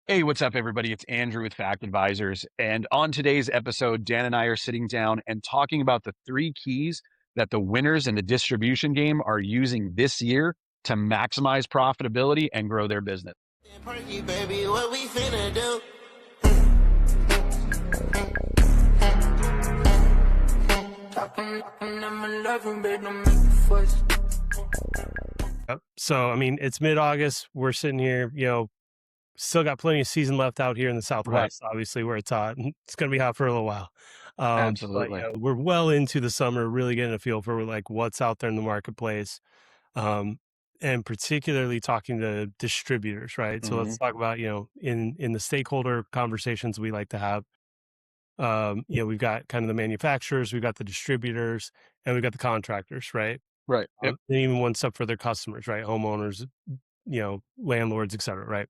Hey, what's up, everybody? It's Andrew with Fact Advisors. And on today's episode, Dan and I are sitting down and talking about the three keys that the winners in the distribution game are using this year to maximize profitability and grow their business. Perky, baby, what we finna do? Yep. So, I mean, it's mid-August. We're sitting here, still got plenty of season left out here in the Right. Southwest, obviously, where it's hot. It's going to be hot for a little while. But Absolutely. we're well into the summer, really getting a feel for like what's out there in the marketplace. And particularly talking to distributors, right? So Hmm. let's talk about, in the stakeholder conversations we like to have. We've got kind of the manufacturers, we've got the distributors, and we've got the contractors, right? Right. Yep. And even one step for their customers, right? Homeowners, landlords, et cetera, right?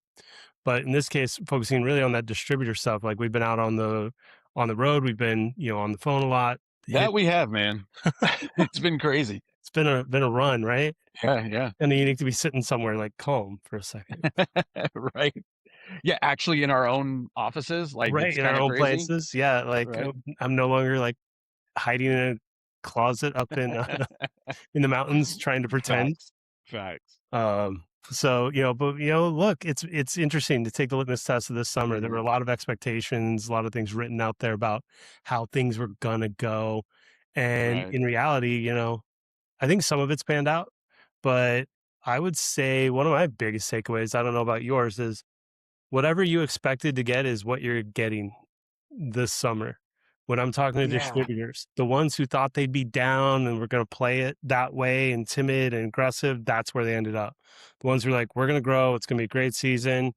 But in this case, focusing really on that distributor stuff, like we've been out on the road, we've been, on the phone a lot. That we have, man. It's been crazy. It's been a run, right? Yeah. Yeah. And you need to be sitting somewhere like calm for a second. Right. Yeah. Actually, in our own offices, like Right, it's in our kind of own crazy. places. Yeah, like, Right. I'm no longer, like, hiding in a closet up in, in the mountains trying to pretend. Facts. Facts. So, but, look, it's interesting to take the litmus test of this summer. There were Hmm. a lot of expectations, a lot of things written out there about how things were gonna go, and Right. in reality, I think some of it's panned out, but I would say one of my biggest takeaways, I don't know about yours, is whatever you expected to get is what you're getting this summer. When I'm talking to Yeah. distributors, the ones who thought they'd be down and were gonna play it that way and timid and aggressive, that's where they ended up. The ones who are like, "We're gonna grow, it's gonna be a great season,"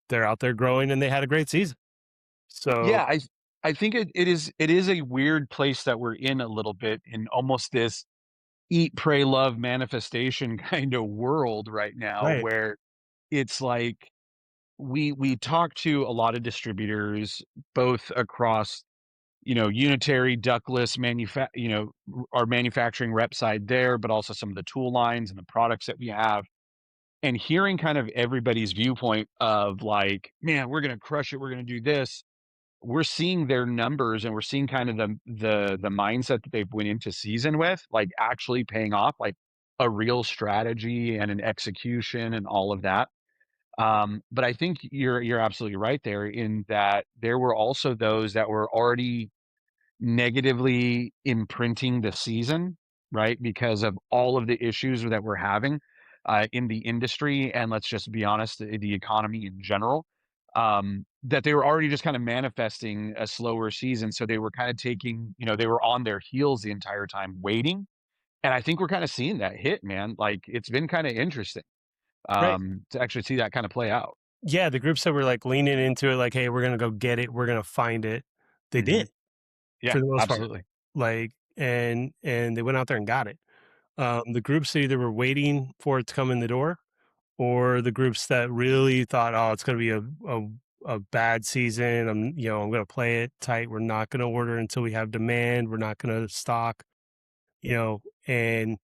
they're out there growing and they had a great season. So Yeah, I think it is a weird place that we're in a little bit in almost this eat, pray, love manifestation kind of world right now right, where it's like we talk to a lot of distributors both across, unitary, ductless, our manufacturing rep side there, but also some of the tool lines and the products that we have. And hearing kind of everybody's viewpoint of like, man, we're gonna crush it, we're gonna do this, we're seeing their numbers and we're seeing kind of the mindset that they've went into season with, like, actually paying off, like, a real strategy and an execution and all of that. But I think you're absolutely right there in that there were also those that were already negatively imprinting the season, right? Because of all of the issues that we're having, in the industry, and let's just be honest, the economy in general, that they were already just kind of manifesting a slower season. So they were kind of taking, they were on their heels the entire time waiting. And I think we're kind of seeing that hit, man. Like it's been kind of interesting, right. to actually see that kind of play out. Yeah, the groups that were, like, leaning into it, like, "Hey, we're gonna go get it, we're gonna find it," they Hmm. did, Yeah, for the most part. absolutely. Like, and they went out there and got it. The groups that either were waiting for it to come in the door, or the groups that really thought, "Oh, it's gonna be a bad season. I'm gonna play it tight. We're not gonna order until we have demand. We're not gonna stock," and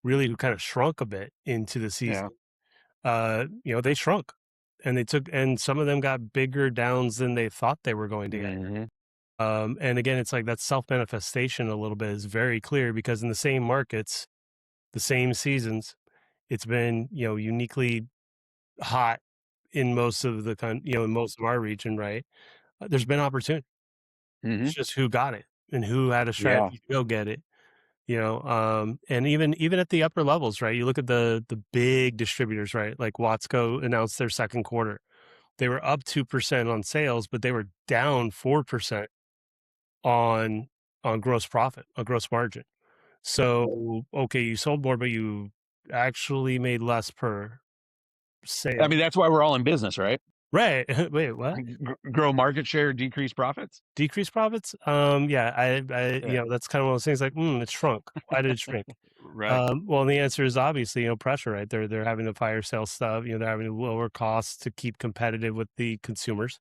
really who kind of shrunk a bit into the Yeah. season. They shrunk, and some of them got bigger downs than they thought they were going to get. Hmm. And again, it's like that self-manifestation a little bit is very clear because in the same markets, the same seasons, it's been, uniquely hot in most of in most of our region, right? There's been opportunity. Hmm. It's just who got it and who had a Yeah. strategy to go get it, and even at the upper levels, right? You look at the big distributors, right? Like Watsco announced their second quarter. They were up 2% on sales, but they were down 4% on gross profit, on gross margin. So, okay, you sold more, but you actually made less per I sale. mean, that's why we're all in business, right? Right. Wait, what? Grow market share, decrease profits. Decreased profits? Yeah, Yeah. that's kind of one of those things like, it shrunk. Why did it shrink? Right. Well, the answer is obviously, pressure, right? They're having to fire sales stuff, they're having to lower costs to keep competitive with the consumers,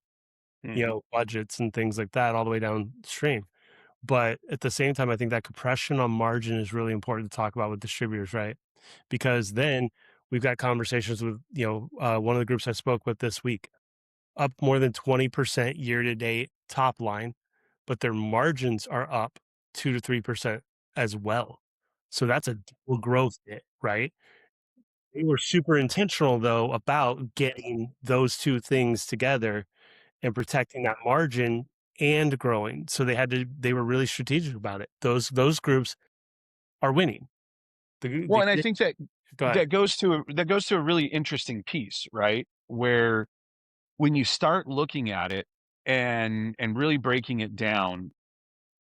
Mhm. budgets and things like that all the way downstream. But at the same time, I think that compression on margin is really important to talk about with distributors, right? Because then we've got conversations with, one of the groups I spoke with this week. up more than 20% year to date top line, but their margins are up 2 to 3% as well. So that's a double growth hit, right? They were super intentional though about getting those two things together and protecting that margin and growing. So they were really strategic about it. Those groups are winning. Well, The and I think that Go ahead. that goes to a really interesting piece, right? Where when you start looking at it and really breaking it down,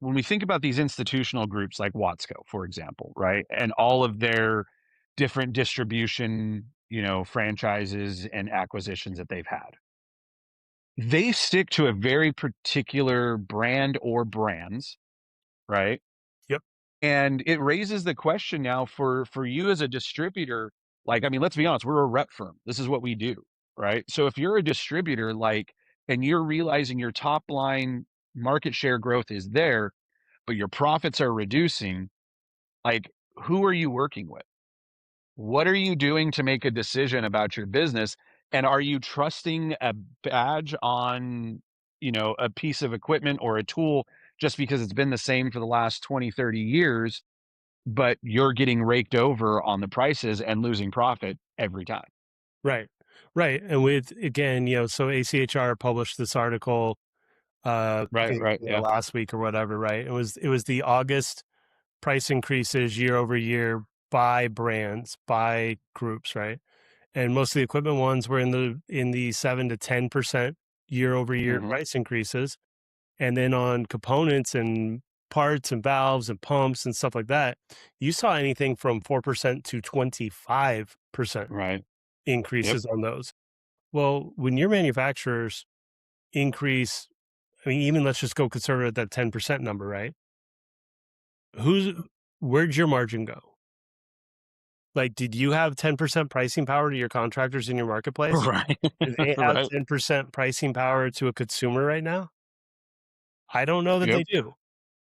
when we think about these institutional groups like Watsco, for example, right? And all of their different distribution, franchises and acquisitions that they've had. They stick to a very particular brand or brands, right? Yep. And it raises the question now for you as a distributor, like, I mean, let's be honest, we're a rep firm. This is what we do, right? So if you're a distributor, like, and you're realizing your top line market share growth is there, but your profits are reducing, like, who are you working with? What are you doing to make a decision about your business? And are you trusting a badge on, a piece of equipment or a tool just because it's been the same for the last 20, 30 years, but you're getting raked over on the prices and losing profit every time? Right. Right. And with again, so ACHR published this article I Right, think right, yeah. last week or whatever, right? It was the August price increases year over year by brands, by groups, right? And most of the equipment ones were in the 7 to 10% year over year Mhm. price increases. And then on components and parts and valves and pumps and stuff like that, you saw anything from 4% to 25% Right. Yep. increases on those. Well, when your manufacturers increase, I mean, even let's just go conservative at that 10% number, right? Who's Where'd your margin go? Like, did you have 10% pricing power to your contractors in your marketplace? Right. Do they have Right. 10% pricing power to a consumer right now? I don't know that Yep. they do.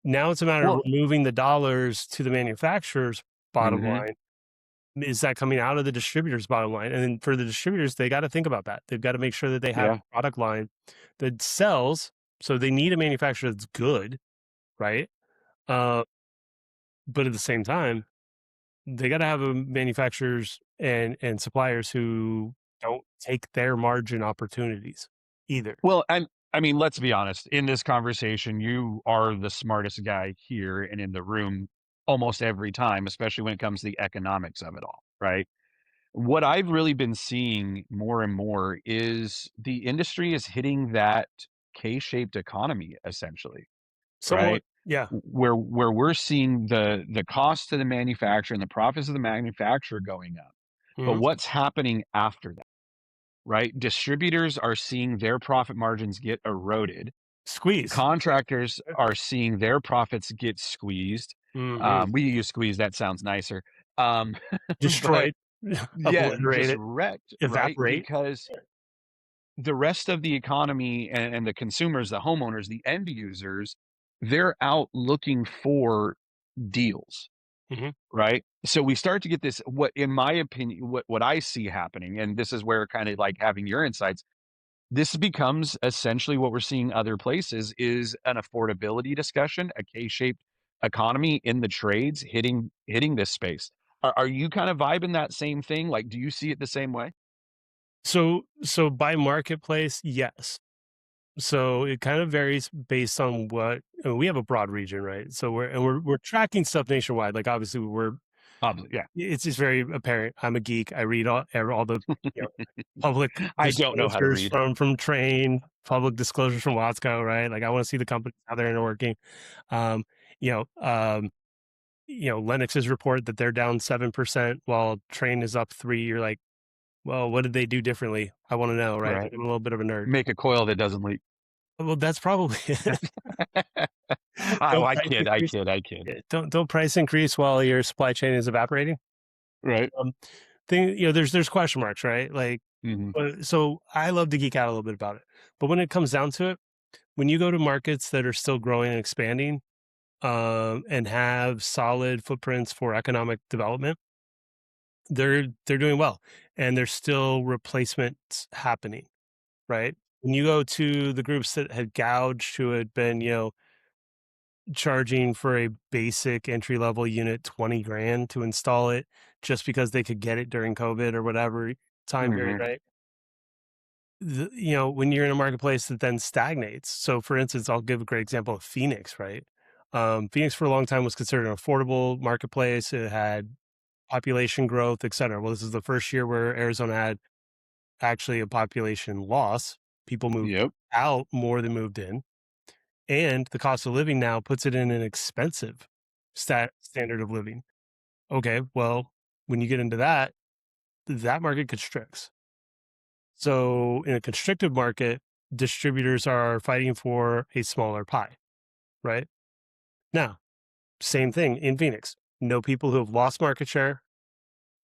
Now it's a matter of Well, removing the dollars to the manufacturer's bottom mhm. line. Is that coming out of the distributor's bottom line? And then for the distributors, they got to think about that. They've got to make sure that they have Yeah. a product line that sells. So they need a manufacturer that's good, right? Uh, but at the same time, they got to have a manufacturers and suppliers who don't take their margin opportunities either. Well, and I mean, let's be honest. In this conversation, you are the smartest guy here and in the room almost every time, especially when it comes to the economics of it all, right? What I've really been seeing more and more is the industry is hitting that K-shaped economy essentially, Somewhat, right? yeah. Where we're seeing the cost to the manufacturer and the profits of the manufacturer going up. But Mhm. what's happening after that, right? Distributors are seeing their profit margins get eroded. Squeeze. Contractors are seeing their profits get squeezed. Mhm. We use squeeze, that sounds nicer. Um, but Destroyed, yeah, just obliterated, wrecked, right? evaporate. Because the rest of the economy and the consumers, the homeowners, the end users, they're out looking for deals, Mhm. right? So we start to get this, what in my opinion, what I see happening, and this is where kind of like having your insights, this becomes essentially what we're seeing other places is an affordability discussion, a K-shaped economy in the trades hitting this space. Are you kind of vibing that same thing? Like, do you see it the same way? So by marketplace, yes. So it kind of varies based on we have a broad region, right? So we're tracking stuff nationwide. Like obviously Yeah. it's just very apparent. I'm a geek. I read all the you know public I don't know how to disclosures read. from Train, public disclosures from Watsco, right? Like I want to see the companies how they're working. Um, you know, um, Lennox's report that they're down 7% while Train is up 3. You're like, well, what did they do differently? I want to know, right? Right. Like, I'm a little bit of a nerd. Make a coil that doesn't leak. Well, that's probably it. Oh, Don't I price kid, I increase. kid, I kid. Yeah, don't price increase while your supply chain is evaporating. Right. Um, there's question marks, right? Like, Mhm. so I love to geek out a little bit about it, but when it comes down to it, when you go to markets that are still growing and expanding, and have solid footprints for economic development, they're doing well, and there's still replacements happening, right? When you go to the groups that had gouged, who had been, charging for a basic entry level unit 20 grand to install it just because they could get it during COVID or whatever time period, Mhm. right? When you're in a marketplace that then stagnates. So, for instance, I'll give a great example of Phoenix, right? Phoenix for a long time was considered an affordable marketplace. It had population growth, et cetera. Well, this is the first year where Arizona had actually a population loss. People moved Yep. out more than moved in. And the cost of living now puts it in an expensive standard of living. Okay, well, when you get into that, that market constricts. So in a constricted market, distributors are fighting for a smaller pie, right? Now, same thing in Phoenix. No people who have lost market share,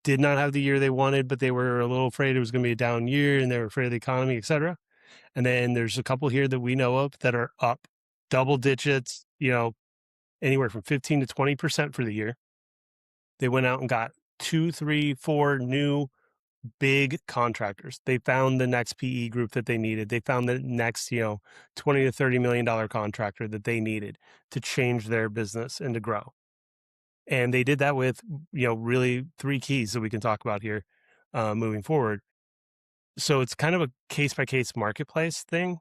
did not have the year they wanted, but they were a little afraid it was going to be a down year and they were afraid of the economy, et cetera. And then there's a couple here that we know of that are up double digits, anywhere from 15 to 20% for the year. They went out and got two, three, four new big contractors. They found the next PE group that they needed. They found the next, 20 to $30 million contractor that they needed to change their business and to grow. And they did that with, really three keys that we can talk about here moving forward. So it's kind of a case by case marketplace thing.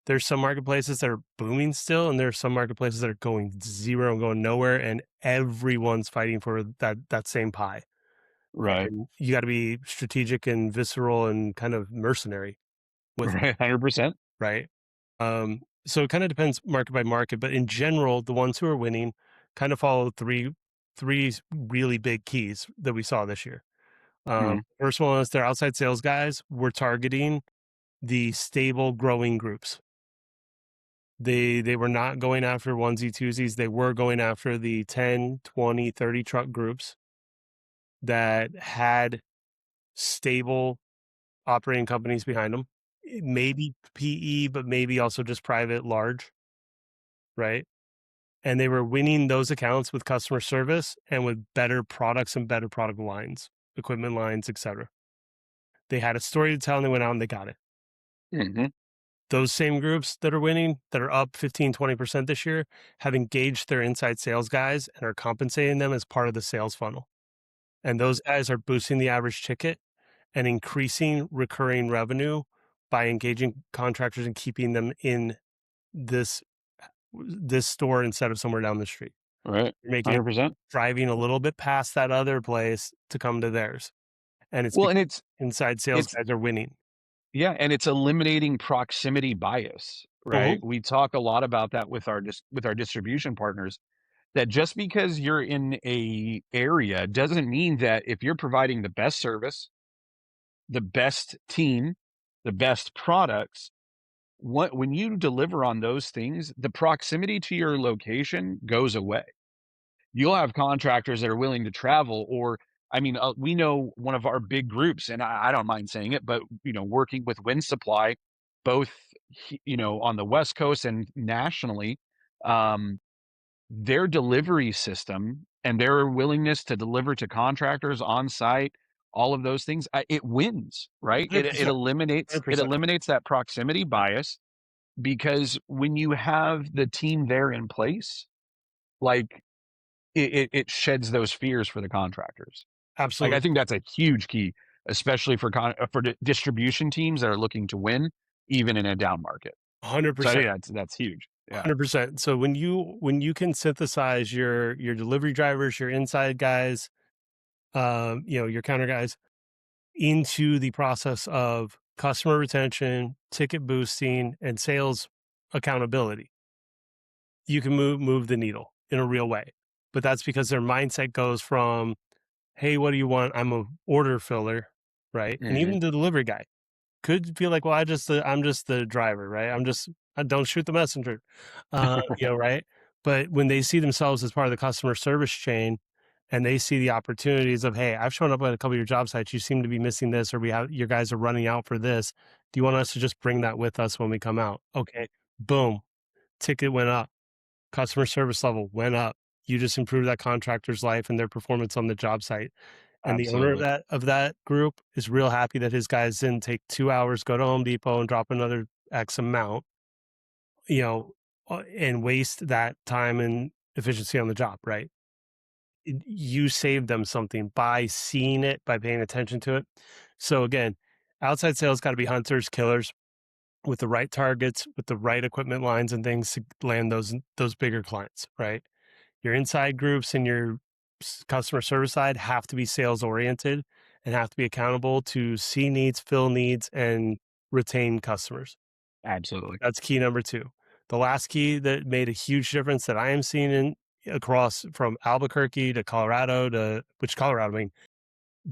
There's some marketplaces that are booming still, and there's some marketplaces that are going zero and going nowhere, and everyone's fighting for that same pie. Right. And you got to be strategic and visceral and kind of mercenary with it, Right. 100%. right? So it kind of depends market by market, but in general, the ones who are winning kind of follow three really big keys that we saw this year. Mhm. First one is their outside sales guys were targeting the stable growing groups. They were not going after onesie twosies. They were going after the 10, 20, 30 truck groups that had stable operating companies behind them. Maybe PE, but maybe also just private large, right? And they were winning those accounts with customer service and with better products and better product lines, equipment lines, etc. They had a story to tell and they went out and they got it. Mhm. Those same groups that are winning, that are up 15, 20% this year, have engaged their inside sales guys and are compensating them as part of the sales funnel. And those guys are boosting the average ticket and increasing recurring revenue by engaging contractors and keeping them in this this store instead of somewhere down the street. Right. You're making it 100%. driving a little bit past that other place to come to theirs. And it's Well, because and inside sales it's guys are winning. yeah, and it's eliminating proximity bias, right? Mhm. We talk a lot about that with our distribution partners, that just because you're in a area doesn't mean that if you're providing the best service, the best team, the best products, what when you deliver on those things, the proximity to your location goes away. You'll have contractors that are willing to travel, or I mean, we know one of our big groups, and I don't mind saying it, but working with Wind Supply, both on the West Coast and nationally, um, their delivery system and their willingness to deliver to contractors on site, all of those things, it wins, right? It 100%. eliminates it 100%. eliminates that proximity bias, because when you have the team there in place, like it sheds those fears for the contractors. Like, I Absolutely. think that's a huge key, especially for distribution teams that are looking to win even in a down market. So I 100%. think that's huge. Yeah. 100%. So when you can synthesize your delivery drivers, your inside guys, your counter guys into the process of customer retention, ticket boosting, and sales accountability, you can move the needle in a real way. But that's because their mindset goes from, "Hey, what do you want? I'm a order filler," right? And Mhm. even the delivery guy could feel like, "Well, I'm just the driver, right? I don't shoot the messenger," right? But when they see themselves as part of the customer service chain, and they see the opportunities of, "Hey, I've shown up at a couple of your job sites. You seem to be missing this, or we have your guys are running out for this. Do you want us to just bring that with us when we come out?" Okay, boom, ticket went up, customer service level went up. You just improved that contractor's life and their performance on the job site. And the owner of Absolutely. that group is real happy that his guys didn't take 2 hours, go to Home Depot and drop another X amount, and waste that time and efficiency on the job, right? You save them something by seeing it, by paying attention to it. So again, outside sales got to be hunters, killers with the right targets, with the right equipment lines and things to land those bigger clients, right? Your inside groups and your customer service side have to be sales oriented and have to be accountable to see needs, fill needs, and retain customers. Absolutely. That's key number 2. The last key that made a huge difference that I am seeing in across from Albuquerque to Colorado to which Colorado, I mean,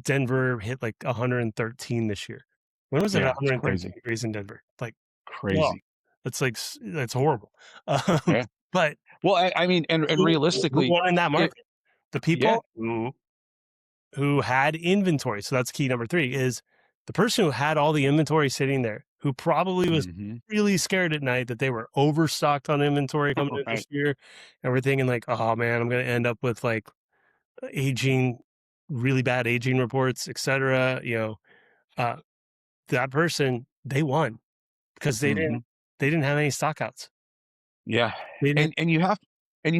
Denver hit like 113 this year. When was it Yeah, it's 113 crazy. degrees in Denver? Like, oh, Crazy. that's like that's horrible. Um, Yeah. but Well, I mean, and who realistically, won in that it market? The yeah. people who had inventory. So that's key number 3 is the person who had all the inventory sitting there, who probably was Mhm. really scared at night that they were overstocked on inventory coming in this Right. year, and we're thinking like, "Oh, man, I'm gonna end up with, like, aging really bad aging reports, etcetera," uh, that person, they won because Mhm. they didn't have any stockouts. Yeah. They didn't. And you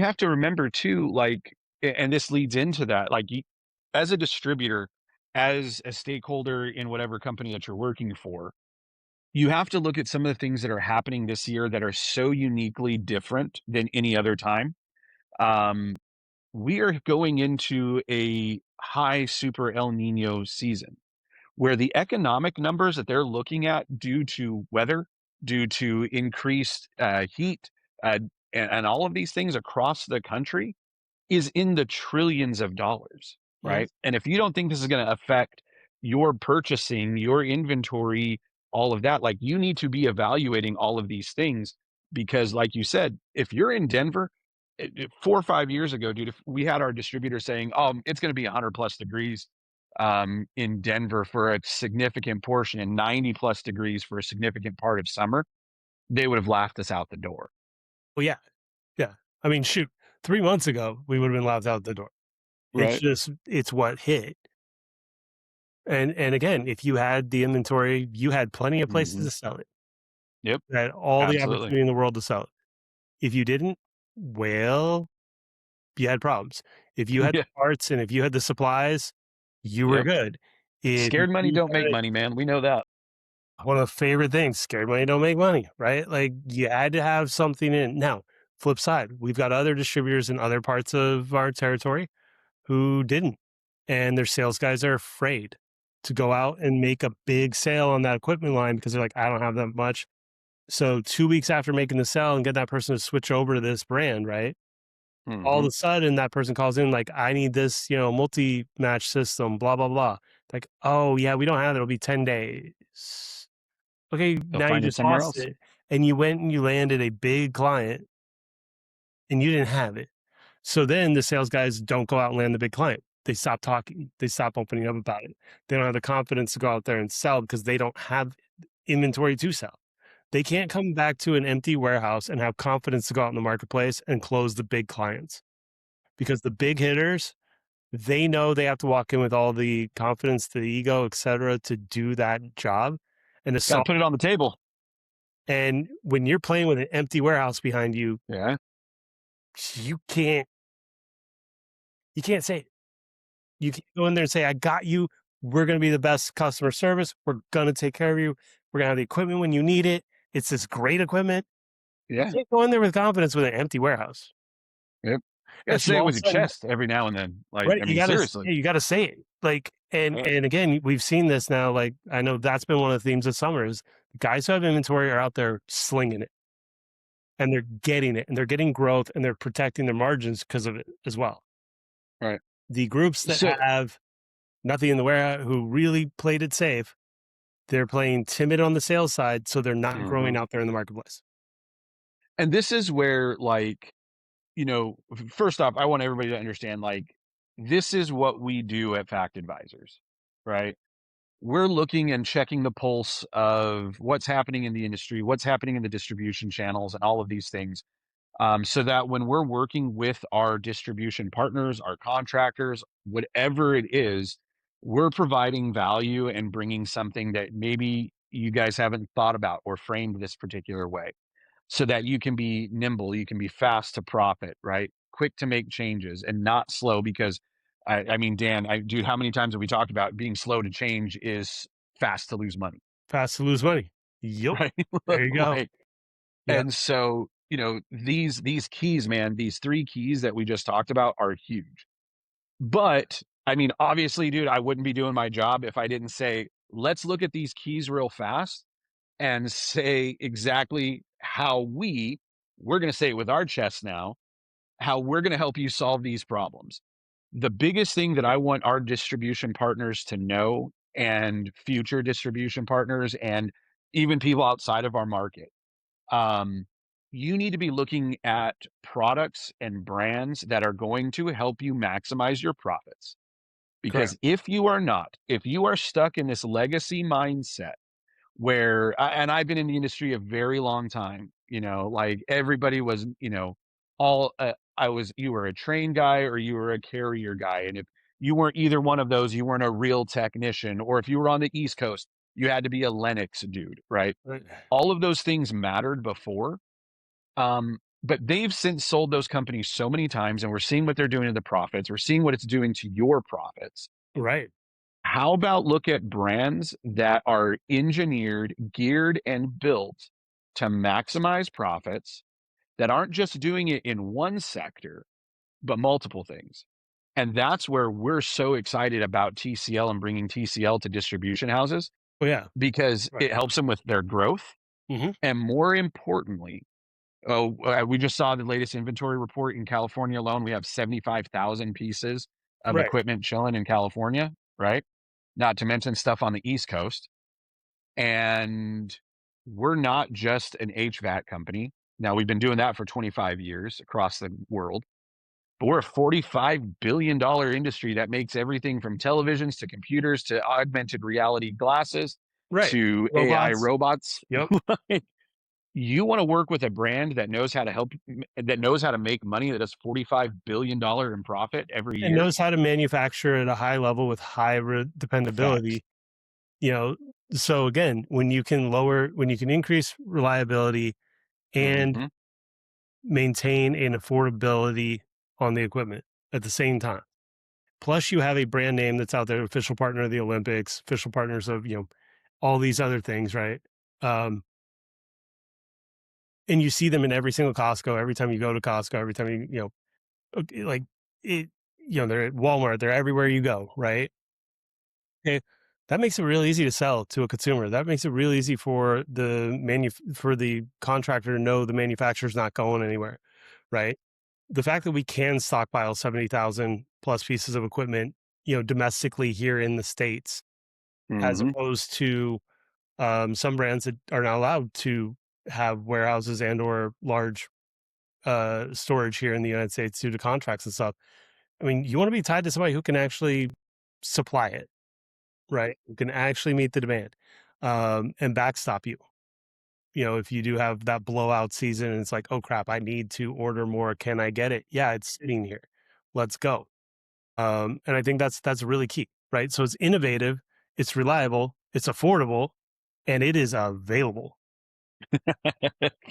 have to remember too, like, and this leads into that, like, you as a distributor, as a stakeholder in whatever company that you're working for, you have to look at some of the things that are happening this year that are so uniquely different than any other time. Um, we are going into a high super El Nino season, where the economic numbers that they're looking at due to weather, due to increased heat, uh, and all of these things across the country is in the trillions of dollars, Mhm. right? And if you don't think this is going to affect your purchasing, your inventory, all of that, like you need to be evaluating all of these things because, like you said, if you're in Denver, 4 or 5 years ago, dude, if we had our distributor saying, it's going to be 100 plus degrees in Denver for a significant portion and 90 plus degrees for a significant part of summer, they would have laughed us out the door. Well, yeah, yeah. I mean, shoot, 3 months ago, we would've been laughed out the door. Right. It's what hit. And again, if you had the inventory, you had plenty of places Hmm. to sell it. Yep. You had all the Absolutely. opportunity in the world to sell it. If you didn't, well, you had problems. If you had Yeah. the parts and if you had the supplies, you were Yep. good. If Scared money you don't had make money, man. We know that. one of the favorite things, scared money don't make money, right? Like, you had to have something in. Now, flip side, we've got other distributors in other parts of our territory who didn't, and their sales guys are afraid to go out and make a big sale on that equipment line because they're like, "I don't have that much." So 2 weeks after making the sale and getting that person to switch over to this brand, right? All of Mhm. a sudden, that person calls in like, "I need this, multi-match system, blah, blah, blah." Like, "Oh, yeah, we don't have it. It'll be 10 days." Okay, They'll now you find it just somewhere lost else. it, and you went and you landed a big client, and you didn't have it. So then the sales guys don't go out and land the big client. They stop talking. They stop opening up about it. They don't have the confidence to go out there and sell because they don't have inventory to sell. They can't come back to an empty warehouse and have confidence to go out in the marketplace and close the big clients because the big hitters, they know they have to walk in with all the confidence, the ego, et cetera, to do that job and to Gotta solve. put it on the table. And when you're playing with an empty warehouse behind you, Yeah. you can't you can't say it. You can go in there and say, "I got you. We're gonna be the best customer service. We're gonna take care of you. We're gonna have the equipment when you need it. It's this great equipment." You Yeah. can't go in there with confidence with an empty warehouse. Yep. You gotta And so say it all of with a your sudden, chest every now and then. Like, right, I mean, seriously. you gotta say it. Like, Yeah. and again, we've seen this now, like, I know that's been one of the themes this summer is guys who have inventory are out there slinging it, and they're getting it, and they're getting growth, and they're protecting their margins because of it as well. Right. The groups that So have nothing in the warehouse who really played it safe, they're playing timid on the sales side, so they're not growing mhm. out there in the marketplace. And this is where, like, first off, I want everybody to understand, like, this is what we do at Fact Advisors, right? We're looking and checking the pulse of what's happening in the industry, what's happening in the distribution channels, and all of these things. So that when we're working with our distribution partners, our contractors, whatever it is, we're providing value and bringing something that maybe you guys haven't thought about or framed this particular way so that you can be nimble, you can be fast to profit, right? Quick to make changes and not slow because I mean, Dan, dude, how many times have we talked about being slow to change is fast to lose money, Fast to lose money. Yep. right? There you go. Like, Yep. and so, these keys, man, these three keys that we just talked about are huge. But I mean, obviously, dude, I wouldn't be doing my job if I didn't say, let's look at these keys real fast and say exactly how we're going to say it with our chest now, how we're going to help you solve these problems. The biggest thing that I want our distribution partners to know, and future distribution partners, and even people outside of our market, um, you need to be looking at products and brands that are going to help you maximize your profits. Correct. Because if you are not, if you are stuck in this legacy mindset where, and I've been in the industry a very long time, like everybody was, all, you were a train guy or you were a carrier guy. And if you weren't either one of those, you weren't a real technician. Or if you were on the East Coast, you had to be a Lennox dude, right? Right. All of those things mattered before. But they've since sold those companies so many times, and we're seeing what they're doing to the profits. We're seeing what it's doing to your profits. Right. How about look at brands that are engineered, geared, and built to maximize profits that aren't just doing it in one sector, but multiple things? And that's where we're so excited about TCL and bringing TCL to distribution houses Oh yeah. because Right. it helps them with their growth. Hmm. And more importantly, we just saw the latest inventory report in California alone. We have 75,000 pieces of Right. equipment chilling in California, right? Not to mention stuff on the East Coast. And we're not just an HVAC company. Now, we've been doing that for 25 years across the world, but we're a $45 billion industry that makes everything from televisions to computers to augmented reality glasses Right. to AI Robots. robots. Yep. You want to work with a brand that knows how to that knows how to make money that does $45 billion in profit every And year. knows how to manufacture at a high level with high Facts. dependability. You know, so again, when you can increase reliability and Hmm. maintain an affordability on the equipment at the same time. Plus, you have a brand name that's out there, official partner of the Olympics, official partners of all these other things, right? Um, and you see them in every single Costco. Every time you go to Costco, every time like it, they're at Walmart. They're everywhere you go, right? Okay, that makes it real easy to sell to a consumer. That makes it real easy for for the contractor to know the manufacturer's not going anywhere, right? The fact that we can stockpile 70,000 plus pieces of equipment, domestically here in the States, as Hmm. opposed to some brands that are not allowed to have warehouses and or large storage here in the United States due to contracts and stuff. I mean, you want to be tied to somebody who can actually supply it, right? Who can actually meet the demand and backstop you. If you do have that blowout season and it's like, oh crap, I need to order more. Can I get it? Yeah, it's sitting here. Let's go. And I think that's really key, right? So it's innovative, it's reliable, it's affordable, and it is available.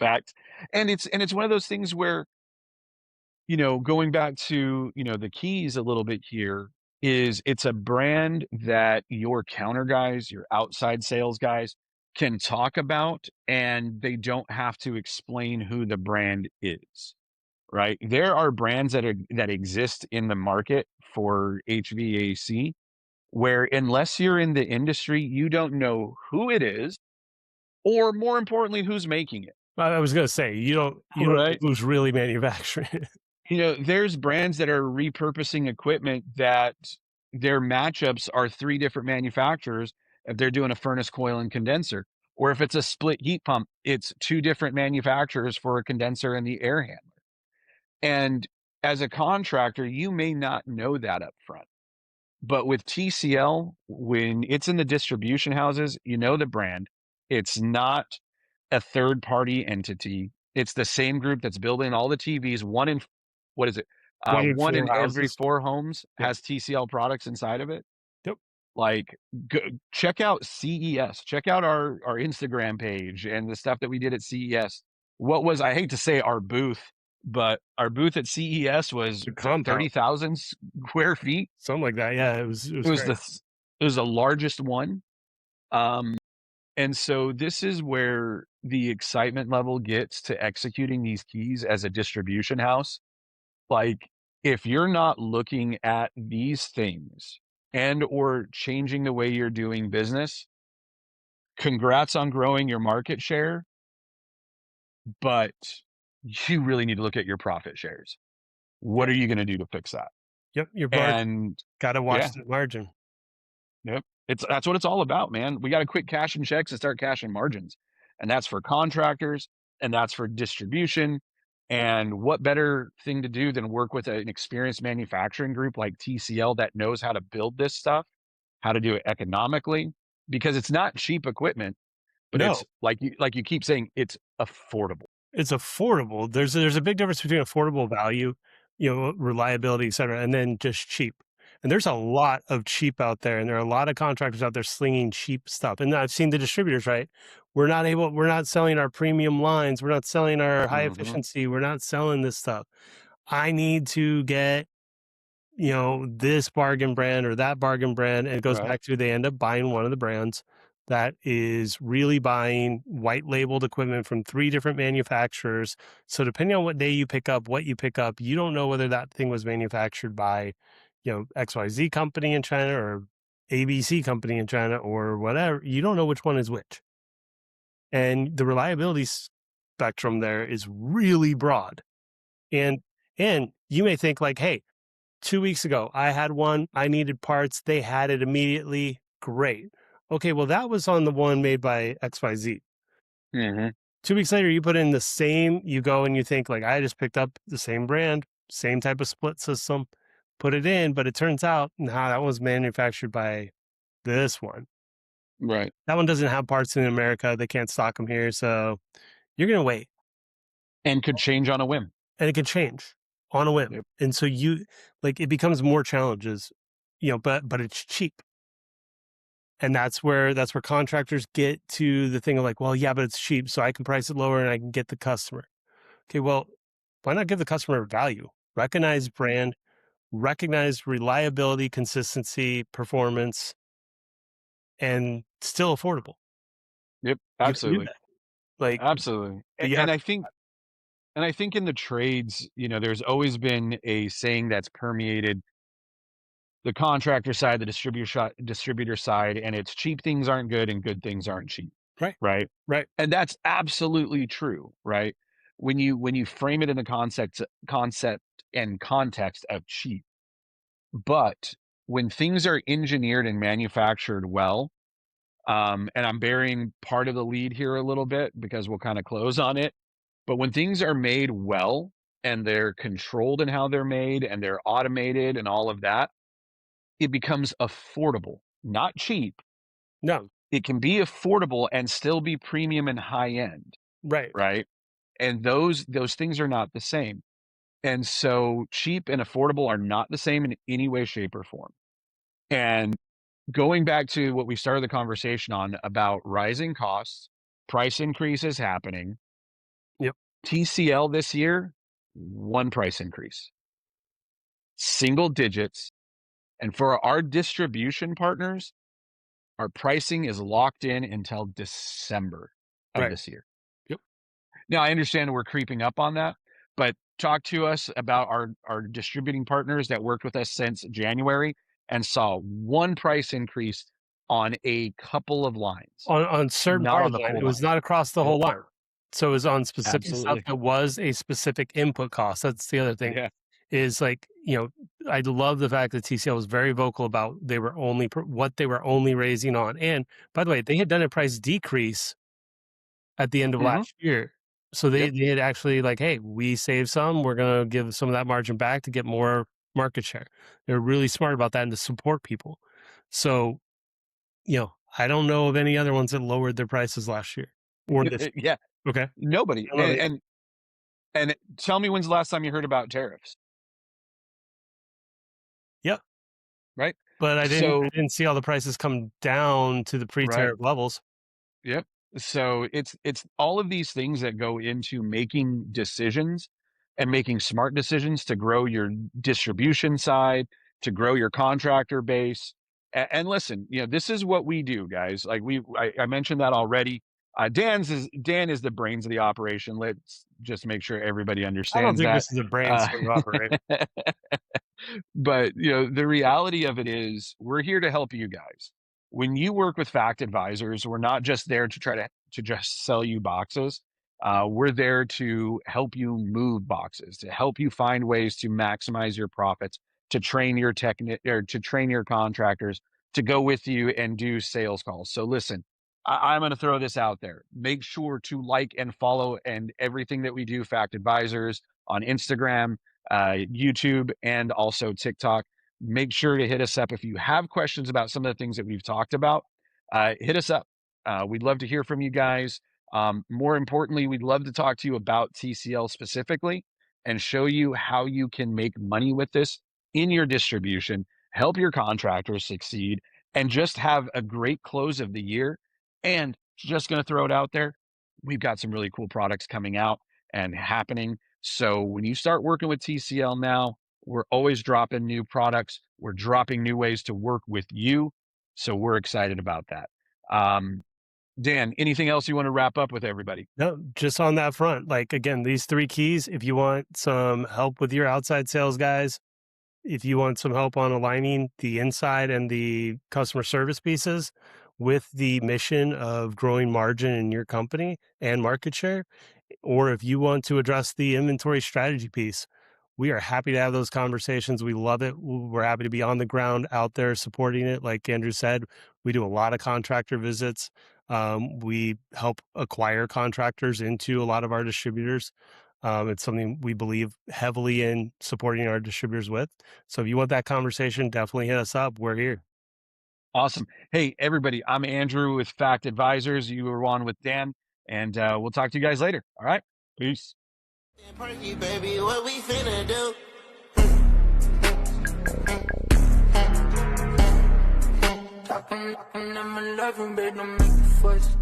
Facts. And it's one of those things where, going back to, the keys a little bit here, is it's a brand that your counter guys, your outside sales guys can talk about, and they don't have to explain who the brand is, right? There are brands that exist in the market for HVAC where unless you're in the industry, you don't know who it is, or more importantly, who's making it, I was gonna say you don't know right? who's really manufacturing it. There's brands that are repurposing equipment that their matchups are three different manufacturers if they're doing a furnace coil and condenser. Or if it's a split heat pump, it's two different manufacturers for a condenser and the air handler. And as a contractor, you may not know that up front. But with TCL, when it's in the distribution houses, you know the brand. It's not a third party entity. It's the same group that's building all the TVs. What is it? One in One four in every houses. four homes Yep. has TCL products inside of it. Yep. Like, go check out CES, check out our Instagram page and the stuff that we did at CES. What was, I hate to say our booth, but our booth at CES was The compound, 30,000 square feet. something like that. Yeah, it It was was great. it was the largest one. Um, and so this is where the excitement level gets to executing these keys as a distribution house. Like, if you're not looking at these things and or changing the way you're doing business, congrats on growing your market share, but you really need to look at your profit shares. What Yep, are you going to do to fix that? yep. Your margin, And got to watch yeah, the margin. yep. That's what it's all about, man. We got to quit cashing checks and start cashing margins. And that's for contractors and that's for distribution. And what better thing to do than work with an experienced manufacturing group like TCL that knows how to build this stuff, how to do it economically, because it's not cheap equipment, but No, it's like you keep saying, it's affordable. it's affordable. There's a big difference between affordable value, reliability, et cetera, and then just cheap. And there's a lot of cheap out there, and there are a lot of contractors out there slinging cheap stuff. And I've seen the distributors, right? We're not selling our premium lines. We're not selling our high Mhm. efficiency. We're not selling this stuff. I need to get this bargain brand or that bargain brand. And it goes Right. back to they end up buying one of the brands that is really buying white labeled equipment from 3 different manufacturers. So depending on what day you pick up, what you pick up, you don't know whether that thing was manufactured by, XYZ company in China or ABC company in China or whatever. You don't know which one is which. And the reliability spectrum there is really broad. And and you may think like, hey, 2 weeks ago, I had one, I needed parts, they had it immediately. Great. Okay, well, that was on the one made by XYZ. Mhm. 2 weeks later, you put in the same, you go and you think, like, I just picked up the same brand, same type of split system, put it in, but it turns out, nah, that was manufactured by this one. Right. That one doesn't have parts in America. They can't stock them here. So you're going to wait And could change on a whim. and it can change on a whim. Yep. And so it becomes more challenges, but it's cheap. And that's where contractors get to the thing of like, well, yeah, but it's cheap, so I can price it lower and I can get the customer. Okay, well, why not give the customer value? Recognize brand, recognize reliability, consistency, performance, and still affordable. Yep. You can do Absolutely. that. Like, Absolutely. but you have And I think in the trades, there's always been a saying that's permeated the contractor side, the distributor side, and it's cheap things aren't good and good things aren't cheap, right, right? right. And that's absolutely true, right? When you frame it in the concept and context of cheap. But when things are engineered and manufactured well, and I'm burying part of the lead here a little bit because we'll kind of close on it. But when things are made well and they're controlled in how they're made and they're automated and all of that, it becomes affordable, not cheap. No, It can be affordable and still be premium and high end, right. right? And those things are not the same. And so cheap and affordable are not the same in any way, shape, or form. And going back to what we started the conversation on about rising costs, price increases happening. Yep. TCL this year, one price increase, single digits. And for our distribution partners, our pricing is locked in until December of Right. this year. Yep. Now, I understand we're creeping up on that, but talk to us about our distributing partners that worked with us since January and saw one price increase on a couple of lines, On certain not part of on the the line, full it was line. not across the Yep, whole line. So it was on specific stuff absolutely. that was a specific input cost. That's the other thing Yeah. is like, I love the fact that TCL was very vocal about they were only what they were only raising on. And by the way, they had done a price decrease at the end of Mhm. last year. So they Yep. they had actually like, hey, we saved some, we're gonna give some of that margin back to get more market share. They're really smart about that and to support people. So, I don't know of any other ones that lowered their prices last year or this. Yeah. Okay. I Nobody. don't know of any. And tell me when's the last time you heard about tariffs, Yep. right? But I So didn't see all the prices come down to the right. pre-tariff levels. Yep. So it's all of these things that go into making decisions and making smart decisions to grow your distribution side, to grow your contractor base. And listen, this is what we do, guys. Like I mentioned that already. Dan is the brains of the operation. Let's just make sure everybody I don't understands think that. this is a brand Uh, sort of operation. but the reality of it is we're here to help you guys. When you work with Fact Advisors, we're not just there to try to just sell you boxes. We're there to help you move boxes, to help you find ways to maximize your profits, to train your or to train your contractors to go with you and do sales calls. So listen, I'm going to throw this out there. Make sure to like and follow and everything that we do, Fact Advisors, on Instagram, YouTube, and also TikTok. Make sure to hit us up if you have questions about some of the things that we've talked about. Hit us up. We'd love to hear from you guys. More importantly, we'd love to talk to you about TCL specifically and show you how you can make money with this in your distribution, help your contractors succeed, and just have a great close of the year. And just going to throw it out there, we've got some really cool products coming out and happening. So when you start working with TCL now, we're always dropping new products. We're dropping new ways to work with you. So we're excited about that. Dan, anything else you want to wrap up with everybody? No, just on that front. Like, again, these 3 keys, if you want some help with your outside sales guys, if you want some help on aligning the inside and the customer service pieces with the mission of growing margin in your company and market share, or if you want to address the inventory strategy piece, we are happy to have those conversations. We love it. We're happy to be on the ground out there supporting it. Like Andrew said, we do a lot of contractor visits. We help acquire contractors into a lot of our distributors. It's something we believe heavily in supporting our distributors with. So if you want that conversation, definitely hit us up. We're here. Awesome. Hey, everybody, I'm Andrew with Fact Advisors. You were on with Dan, and we'll talk to you guys later. All right. Peace. Perky, baby, what we finna do? I'm loving, babe, don't make a fuss.